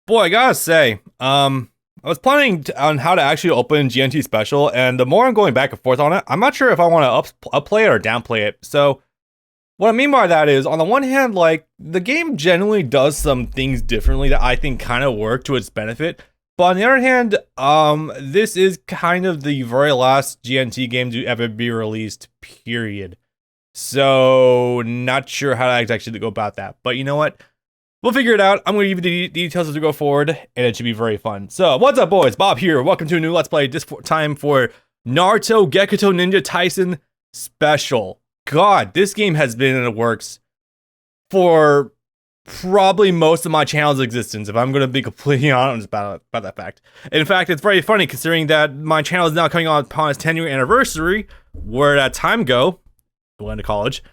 Boy, I gotta say, I was planning on how to actually open GNT Special, and the more I'm going back and forth on it, I'm not sure if I want to upplay it or downplay it. So, what I mean by that is, on the one hand, like, the game generally does some things differently that I think kind of work to its benefit. But on the other hand, this is kind of the very last GNT game to ever be released, period. So, not sure how to actually go about that. But you know what? We'll figure it out. I'm going to give you the details as we go forward, and it should be very fun. So, what's up, boys? Bob here. Welcome to a new Let's Play, this time for Naruto Gekitou Ninja Taisen Special. God, this game has been in the works for probably most of my channel's existence, if I'm going to be completely honest about that fact. In fact, it's very funny considering that my channel is now coming on upon its 10-year anniversary. Where did that time go? Going to college.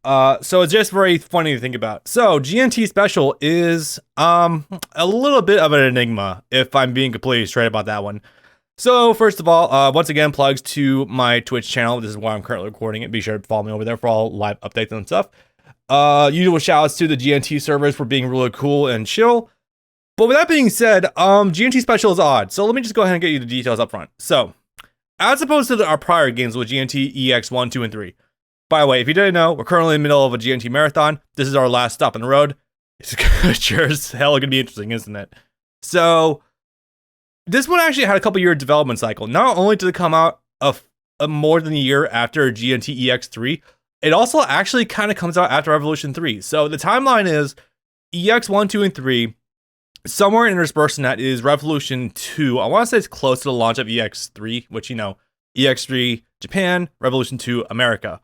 So it's just very funny to think about. So GNT Special is a little bit of an enigma, if I'm being completely straight about that one. So first of all, once again, plugs to my Twitch channel. This is where I'm currently recording it. Be sure to follow me over there for all live updates and stuff. Usual shoutouts to the GNT servers for being really cool and chill. But with that being said, GNT Special is odd. So let me just go ahead and get you the details up front. So, as opposed to our prior games with GNT EX 1, 2, and 3. By the way, if you didn't know, we're currently in the middle of a GNT marathon. This is our last stop on the road. It's sure as hell going to be interesting, isn't it? So, this one actually had a couple year development cycle. Not only did it come out more than a year after GNT EX3, it also actually kind of comes out after Revolution 3. So, the timeline is EX 1, 2, and 3. Somewhere interspersed in that is Revolution 2. I want to say it's close to the launch of EX3, which, you know, EX3 Japan, Revolution 2 America.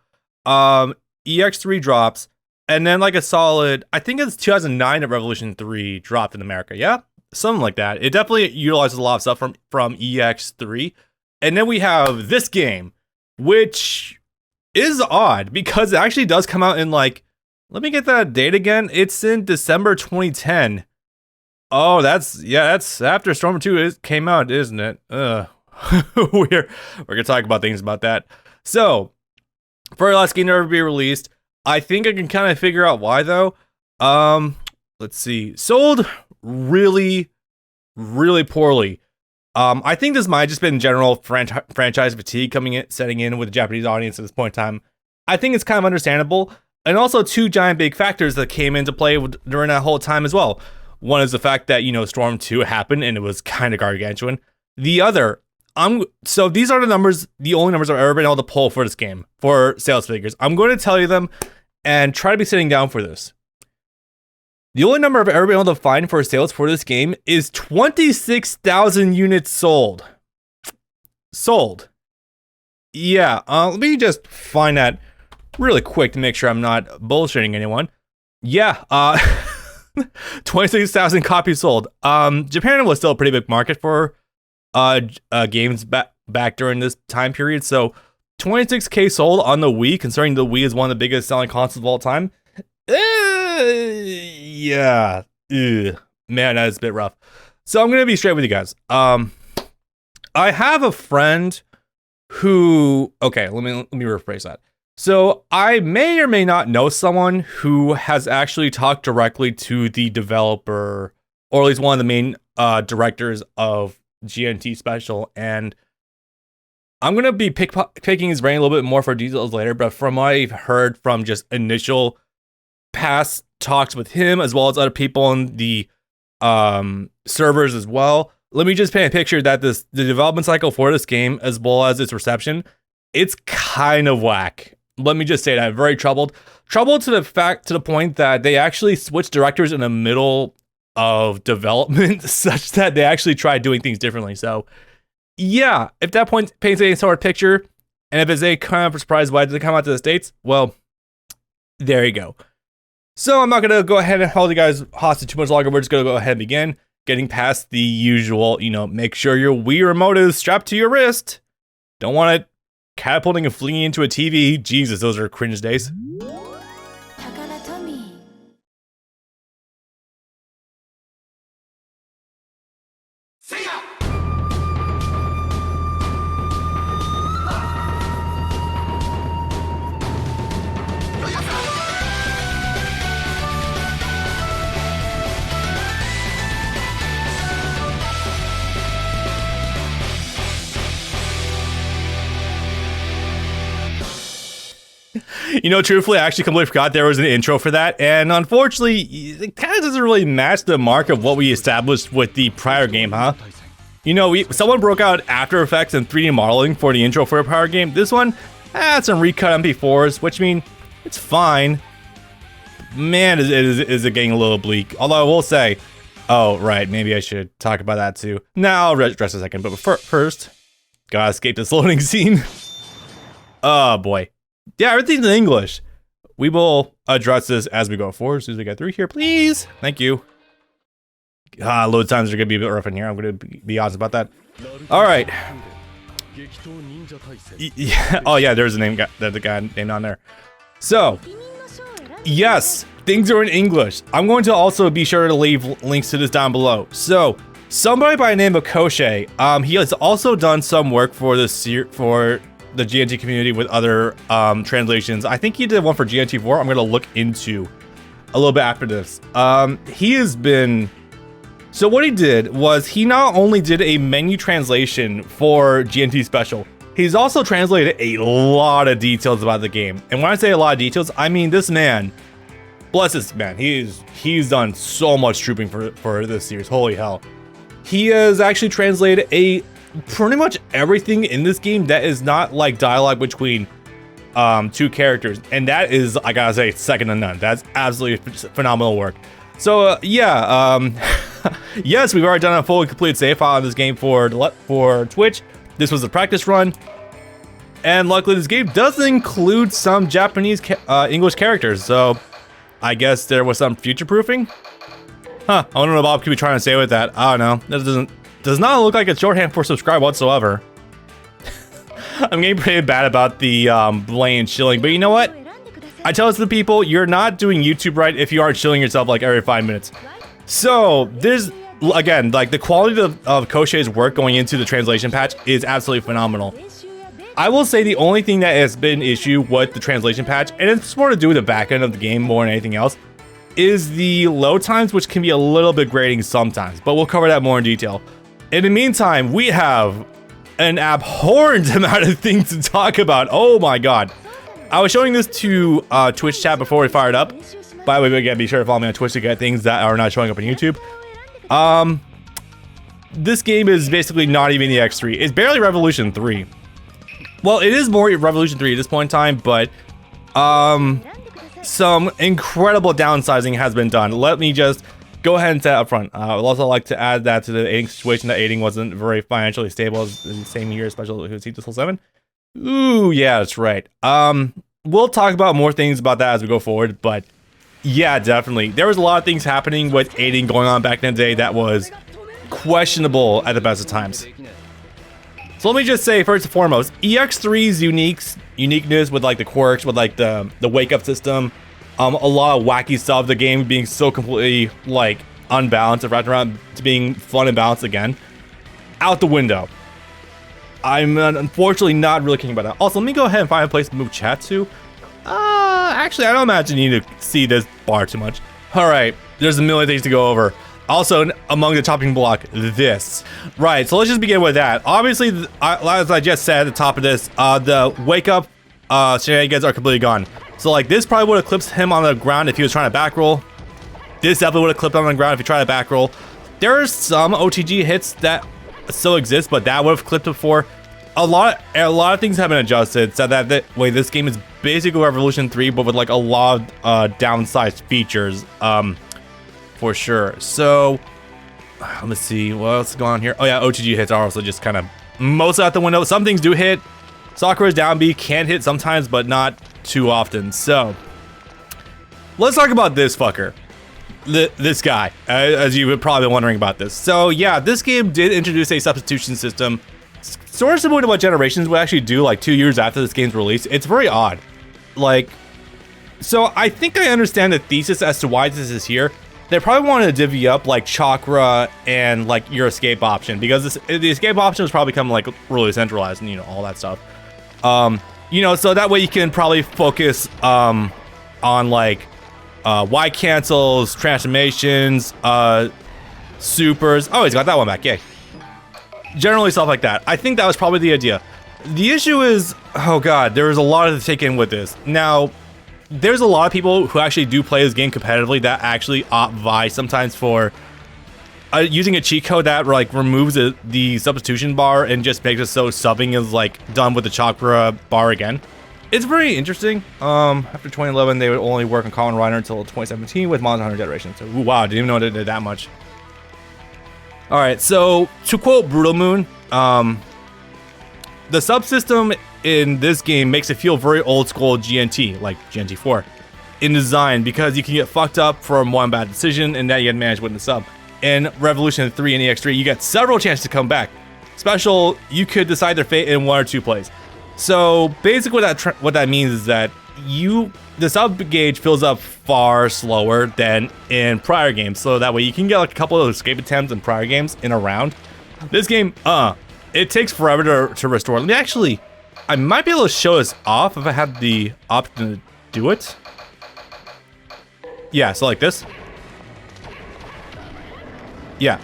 EX3 drops, and then like a solid, I think it's 2009 that Revolution 3 dropped in America. Yeah, something like that. It definitely utilizes a lot of stuff from EX3. And then we have this game, which is odd because it actually does come out in like, let me get that date again. It's in December 2010. Oh, that's after Storm 2 came out, isn't it? We're gonna talk about things about that. So, for our last game to ever be released, I think I can kind of figure out why though. Let's see. Sold really, really poorly. I think this might have just been general franchise fatigue setting in with the Japanese audience at this point in time. I think it's kind of understandable. And also two giant big factors that came into play during that whole time as well. One is the fact that, you know, Storm 2 happened and it was kind of gargantuan. The other, so these are the only numbers I've ever been able to pull for this game, for sales figures. I'm going to tell you them and try to be sitting down for this. The only number I've ever been able to find for sales for this game is 26,000 units sold. Sold. Yeah, let me just find that really quick to make sure I'm not bullshitting anyone. Yeah, 26,000 copies sold. Japan was still a pretty big market for games back during this time period. So 26k sold on the Wii, considering the Wii is one of the biggest selling consoles of all time. Yeah. Man, that is a bit rough. So I'm going to be straight with you guys. I have a friend who, okay, let me rephrase that. So I may or may not know someone who has actually talked directly to the developer, or at least one of the main directors of GNT Special, and I'm gonna be picking his brain a little bit more for details later, but from what I've heard from just initial past talks with him, as well as other people on the servers as well, let me just paint a picture that the development cycle for this game, as well as its reception, it's kind of whack. Let me just say that, very troubled to the point that they actually switched directors in the middle of development such that they actually tried doing things differently. So yeah, if that point paints any sort of picture, and if it's a kind of surprise why did it come out to the States, well, there you go. So I'm not going to go ahead and hold you guys hostage too much longer. We're just going to go ahead and begin getting past the usual, you know, make sure your Wii remote is strapped to your wrist. Don't want it catapulting and flinging into a TV. Jesus, those are cringe days. You know, truthfully, I actually completely forgot there was an intro for that, and unfortunately, it kind of doesn't really match the mark of what we established with the prior game, huh? You know, someone broke out After Effects and 3D modeling for the intro for a prior game. This one had some recut MP4s, which mean it's fine. Man, is it getting a little bleak. Although I will say, oh, right, maybe I should talk about that too. Now I'll address a second, but first, gotta escape this loading scene. Oh boy. Yeah, everything's in English. We will address this as we go forward, as soon as we get through here, please. Thank you. Load times are gonna be a bit rough in here. I'm gonna be honest about that. All right. Yeah. Oh yeah, there's a name. There's a guy named on there. So, yes, things are in English. I'm going to also be sure to leave links to this down below. So, somebody by the name of Koshe, he has also done some work for the GNT community with other translations. I think he did one for GNT 4. I'm gonna look into a little bit after this. He has been. So what he did was he not only did a menu translation for GNT Special, he's also translated a lot of details about the game. And when I say a lot of details, I mean this man, bless this man, he's done so much trooping for this series, holy hell. He has actually translated pretty much everything in this game that is not like dialogue between two characters. And that is, I gotta say, second to none. That's absolutely phenomenal work. So yeah, yes, we've already done a fully completed save file on this game for Twitch. This was a practice run, and luckily this game does include some Japanese English characters, so I guess there was some future-proofing? Huh, I don't know what Bob could be trying to say with that. I don't know. That does not look like a shorthand for subscribe whatsoever. I'm getting pretty bad about the blatant chilling, but you know what? I tell this to the people, you're not doing YouTube right if you are chilling yourself like every 5 minutes. So, there's, again, like the quality of Koshe's work going into the translation patch is absolutely phenomenal. I will say the only thing that has been an issue with the translation patch, and it's more to do with the back end of the game more than anything else, is the load times, which can be a little bit grating sometimes, but we'll cover that more in detail. In the meantime, we have an abhorrent amount of things to talk about. Oh my god. I was showing this to Twitch chat before we fired up. By the way, again, be sure to follow me on Twitch to get things that are not showing up on YouTube. This game is basically not even the X3. It's barely Revolution 3. Well, it is more Revolution 3 at this point in time, but some incredible downsizing has been done. Let me just go ahead and say up front. I would also like to add that to the aiding situation, that aiding wasn't very financially stable as the same year, especially with Gekitou 7. Ooh, yeah, that's right. We'll talk about more things about that as we go forward, but yeah, definitely. There was a lot of things happening with aiding going on back in the day that was questionable at the best of times. So let me just say, first and foremost, EX3's uniqueness with like the quirks, with like the wake up system, a lot of wacky stuff, the game being so completely like unbalanced, wrapped around to being fun and balanced again, out the window. I'm unfortunately not really caring about that. Also, let me go ahead and find a place to move chat to. Actually, I don't imagine you need to see this bar too much. All right, there's a million things to go over. Also, among the chopping block, this. Right, so let's just begin with that. Obviously, as I just said at the top of this, the wake up shenanigans are completely gone. So like this probably would have clipped him on the ground if he was trying to back roll. This definitely would have clipped him on the ground if he tried to back roll. There are some OTG hits that still exist, but that would have clipped before. A lot of things have been adjusted so that way this game is basically Revolution 3, but with like a lot of downsized features, for sure. So let me see what else is going on here. Oh yeah, OTG hits are also just kind of most out the window. Some things do hit. Sakura's down B can hit sometimes, but not too often. So let's talk about this fucker. This guy, as you were probably wondering about this. So yeah, this game did introduce a substitution system, sort of similar to what Generations would actually do like 2 years after this game's release. It's very odd. Like, so I think I understand the thesis as to why this is here. They probably wanted to divvy up like chakra and like your escape option, because the escape option was probably become like really centralized and, you know, all that stuff. You know, so that way you can probably focus on like Y cancels, transformations, supers. Oh, he's got that one back, yay. Generally stuff like that. I think that was probably the idea. The issue is, oh god, there's a lot to take in with this. Now, there's a lot of people who actually do play this game competitively that actually opt by sometimes for using a cheat code that like removes the substitution bar and just makes it so subbing is like done with the chakra bar again. It's very interesting. After 2011, they would only work on Common Rider until 2017 with Monster Hunter Generation. So, ooh, wow, didn't even know they did that much. All right, so to quote Brutal Moon, the subsystem in this game makes it feel very old school GNT, like GNT 4, in design because you can get fucked up from one bad decision and that you get managed with the sub. In Revolution 3 and EX3, you get several chances to come back. Special, you could decide their fate in 1 or 2 plays. So basically what that means is that the sub gauge fills up far slower than in prior games, so that way you can get like a couple of escape attempts in prior games in a round. This game, it takes forever to restore. Let me actually, I might be able to show this off if I had the option to do it. Yeah, so like this. Yeah.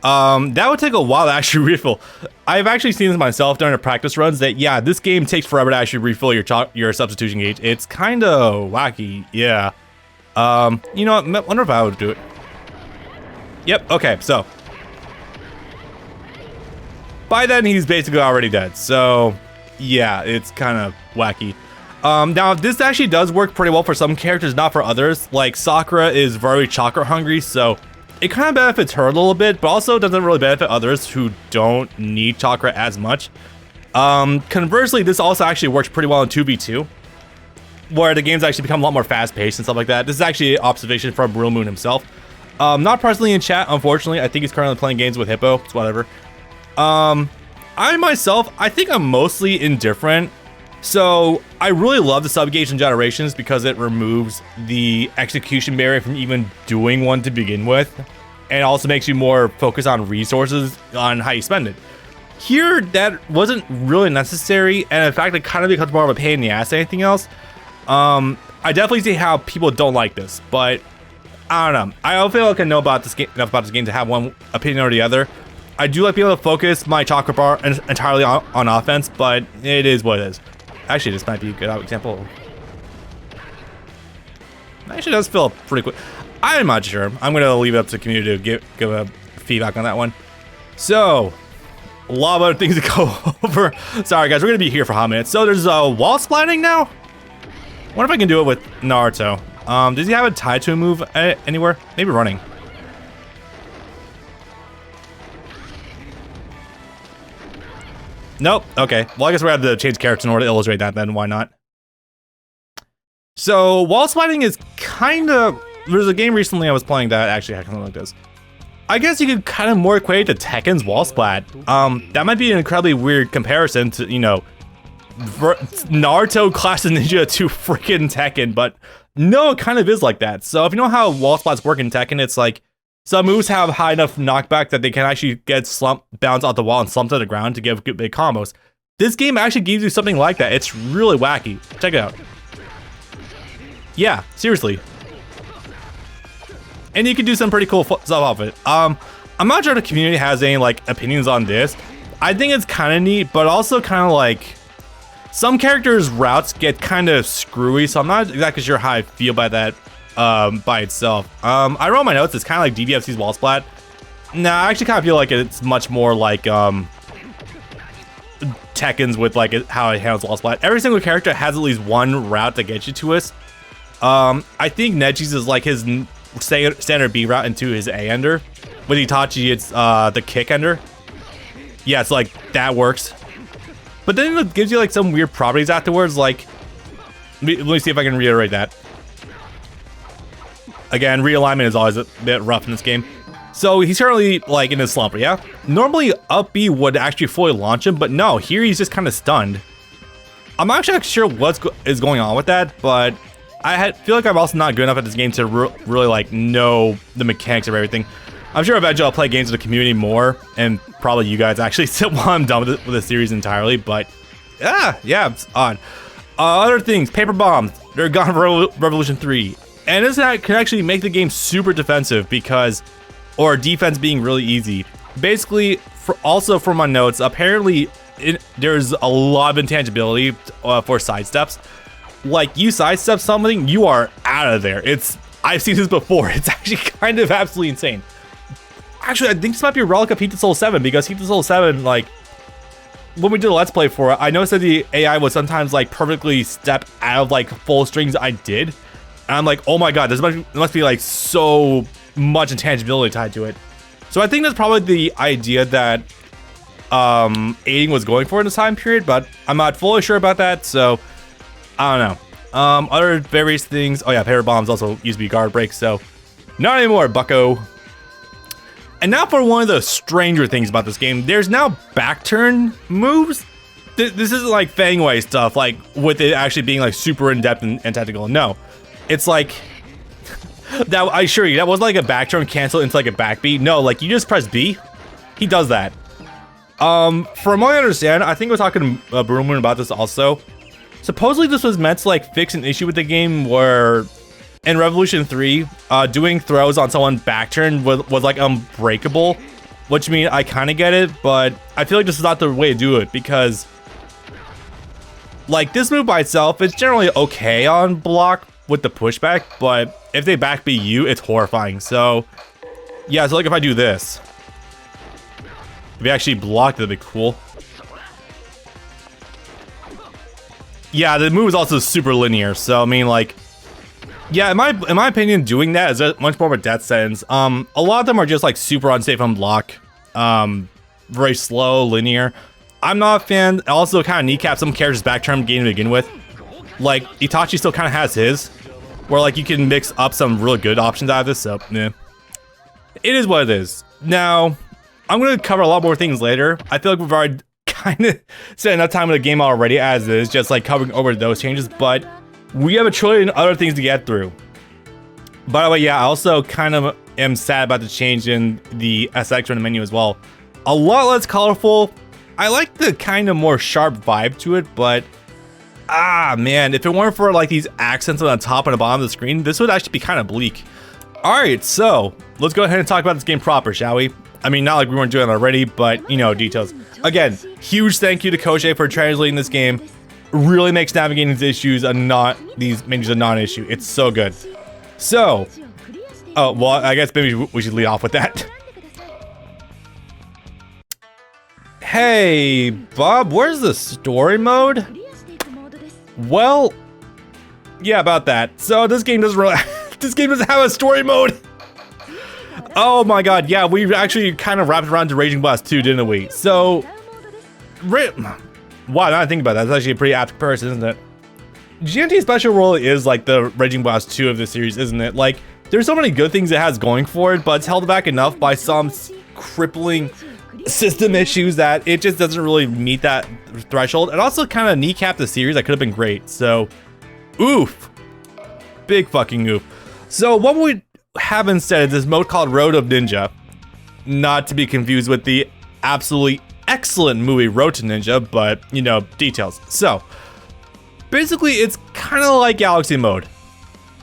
That would take a while to actually refill. I've actually seen this myself during the practice runs that, yeah, this game takes forever to actually refill your substitution gauge. It's kind of wacky, yeah. You know what, I wonder if I would do it. Yep, okay, so. By then, he's basically already dead, so, yeah, it's kind of wacky. Now, this actually does work pretty well for some characters, not for others. Like, Sakura is very chakra hungry, so it kind of benefits her a little bit, but also doesn't really benefit others who don't need chakra as much. Conversely, this also actually works pretty well in 2v2, where the games actually become a lot more fast-paced and stuff like that. This is actually an observation from Real Moon himself. Not personally in chat, unfortunately. I think he's currently playing games with Hippo. It's whatever. I myself, I think I'm mostly indifferent. So I really love the sub gauge in Generations because it removes the execution barrier from even doing one to begin with, and also makes you more focused on resources on how you spend it. Here, that wasn't really necessary, and in fact, it kind of becomes more of a pain in the ass than anything else. I definitely see how people don't like this, but I don't know. I don't feel like I know about this game enough about this game to have one opinion or the other. I do like being able to focus my chakra bar entirely on offense, but it is what it is. Actually, this might be a good example. Actually, does feel pretty quick. I'm not sure. I'm going to leave it up to the community to give a feedback on that one. So, a lot of other things to go over. Sorry, guys. We're going to be here for a hot minute. So, there's wall splatting now? I wonder if I can do it with Naruto. Does he have a Taisen move anywhere? Maybe running. Nope. Okay. Well, I guess we're going to have to change characters in order to illustrate that then. Why not? So, wall sliding is kind of... There's a game recently I was playing that actually had something like this. I guess you could kind of more equate it to Tekken's wall splat. That might be an incredibly weird comparison to, you know, Naruto Clash of Ninja to freaking Tekken, but no, it kind of is like that. So, if you know how wall splats work in Tekken, it's like some moves have high enough knockback that they can actually get bounce off the wall and slump to the ground to give big combos. This game actually gives you something like that. It's really wacky. Check it out. Yeah, seriously. And you can do some pretty cool stuff off it. I'm not sure the community has any like opinions on this. I think it's kind of neat, but also kind of like some characters' routes get kind of screwy, so I'm not exactly sure how I feel by that. By itself. I wrote my notes, it's kind of like DBFC's wall splat. Nah, I actually kind of feel like it's much more like, Tekken's with like how it handles wall splat. Every single character has at least one route that gets you to us. I think Neji's is like his standard B route into his A ender. With Itachi, it's, the kick ender. Yeah, it's like, that works. But then it gives you like some weird properties afterwards, like, let me see if I can reiterate that. Again, realignment is always a bit rough in this game. So he's currently like in his slump, yeah? Normally up B would actually fully launch him, but no, here he's just kind of stunned. I'm not actually sure what is going on with that, but I feel like I'm also not good enough at this game to really like know the mechanics of everything. I'm sure eventually I'll play games with the community more, and probably you guys actually while I'm done with the series entirely, but yeah, it's odd. Other things, paper bombs, they're gone for Revolution 3. And this can actually make the game super defensive or defense being really easy. Basically, also from my notes, apparently there's a lot of intangibility for sidesteps. Like, you sidestep something, you are out of there. I've seen this before. It's actually kind of absolutely insane. Actually, I think this might be a relic of Heat to Soul 7, because Heat to Soul 7, like, when we did a Let's Play for it, I noticed that the AI would sometimes, like, perfectly step out of, like, full strings I did. And I'm like, oh my god, there must be, like, so much intangibility tied to it. So I think that's probably the idea that Aiding was going for in this time period, but I'm not fully sure about that, so I don't know. Other various things. Oh yeah, Parry Bombs also used to be guard breaks, so not anymore, bucko. And now for one of the stranger things about this game, there's now back turn moves. This isn't like Fangway stuff, like with it actually being like super in-depth and technical. No, it's like that. I assure you, that wasn't like a back turn cancel into like a back B. No, like you just press B. He does that. From what I understand, I think we're talking to Broomwood about this also. Supposedly this was meant to like fix an issue with the game where in Revolution 3, doing throws on someone back turn was like unbreakable, which means I kind of get it, but I feel like this is not the way to do it, because like this move by itself, it's generally okay on block with the pushback, but if they back B you, it's horrifying. So yeah, so like if I do this, if you actually block, that'd be cool. Yeah, the move is also super linear, so I mean, like, yeah, in my opinion, doing that is much more of a death sentence. A lot of them are just like super unsafe on block, very slow, linear. I'm not a fan. Also, kind of kneecap some characters' back turn game to begin with. Like Itachi still kind of has his, where like you can mix up some really good options out of this. So, yeah, it is what it is. Now, I'm gonna cover a lot more things later. I feel like we've already kind of spent enough time with the game already as is, just like covering over those changes, but we have a trillion other things to get through. By the way, yeah, I also kind of am sad about the change in the SX in the menu as well. A lot less colorful. I like the kind of more sharp vibe to it, but man, if it weren't for like these accents on the top and the bottom of the screen, this would actually be kind of bleak. Alright, so let's go ahead and talk about this game proper, shall we? I mean, not like we weren't doing it already, but, you know, details. Again, huge thank you to Koji for translating this game. Really makes navigating these issues these menus a non-issue. It's so good. So, oh, well, I guess maybe we should lead off with that. Hey, Bob, where's the story mode? Well, yeah, about that. So this game doesn't really, this game doesn't have a story mode. Oh my god, yeah, we actually kind of wrapped around to Raging Blast 2, didn't we? So, wow, now I think about that, that's actually a pretty apt comparison, isn't it? GNT Special really is like the Raging Blast 2 of this series, isn't it? Like, there's so many good things it has going for it, but it's held back enough by some crippling system issues that it just doesn't really meet that threshold. It also kind of kneecapped the series that could have been great, so, oof. Big fucking oof. So, what we have instead is this mode called Road of Ninja, not to be confused with the absolutely excellent movie Road to Ninja, but you know, details. So basically it's kind of like Galaxy mode.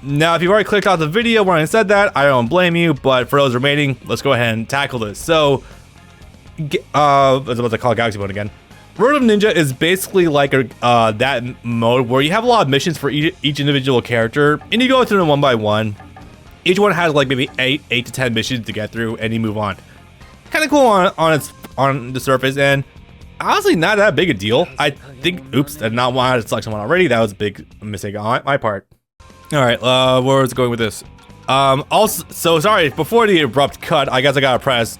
Now if you've already clicked off the video when I said that, I don't blame you, but for those remaining, let's go ahead and tackle this. So I was about to call it Galaxy mode again. Road of Ninja is basically like that mode where you have a lot of missions for each individual character, and you go through them one by one. Each one has like maybe 8 to 10 missions to get through, and you move on. Kind of cool on the surface, and honestly not that big a deal. I think, oops, I did not want to select someone already. That was a big mistake on my part. All right, where was it going with this? Also, so sorry, before the abrupt cut, I guess I gotta press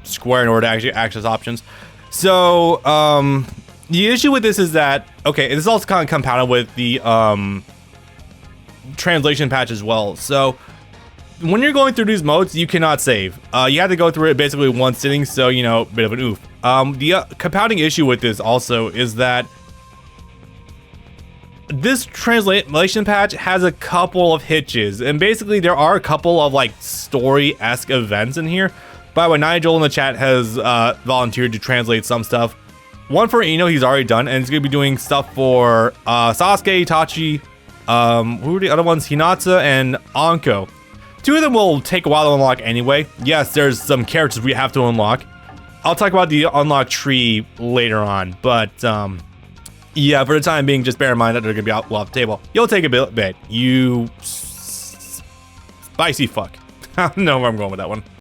square in order to actually access options. So the issue with this is that, okay, this is also kind of compounded with the translation patch as well. So when you're going through these modes, you cannot save. You have to go through it basically one sitting, so, you know, bit of an oof. The compounding issue with this also is that this translation patch has a couple of hitches, and basically there are a couple of like story-esque events in here. By the way, Nigel in the chat has volunteered to translate some stuff. One for Ino, he's already done, and he's gonna be doing stuff for Sasuke, Itachi, who are the other ones? Hinata and Anko. Two of them will take a while to unlock anyway. Yes, there's some characters we have to unlock. I'll talk about the unlock tree later on, but yeah, for the time being, just bear in mind that they're gonna be out off the table. You'll take a bit. You spicy fuck. I don't know where I'm going with that one.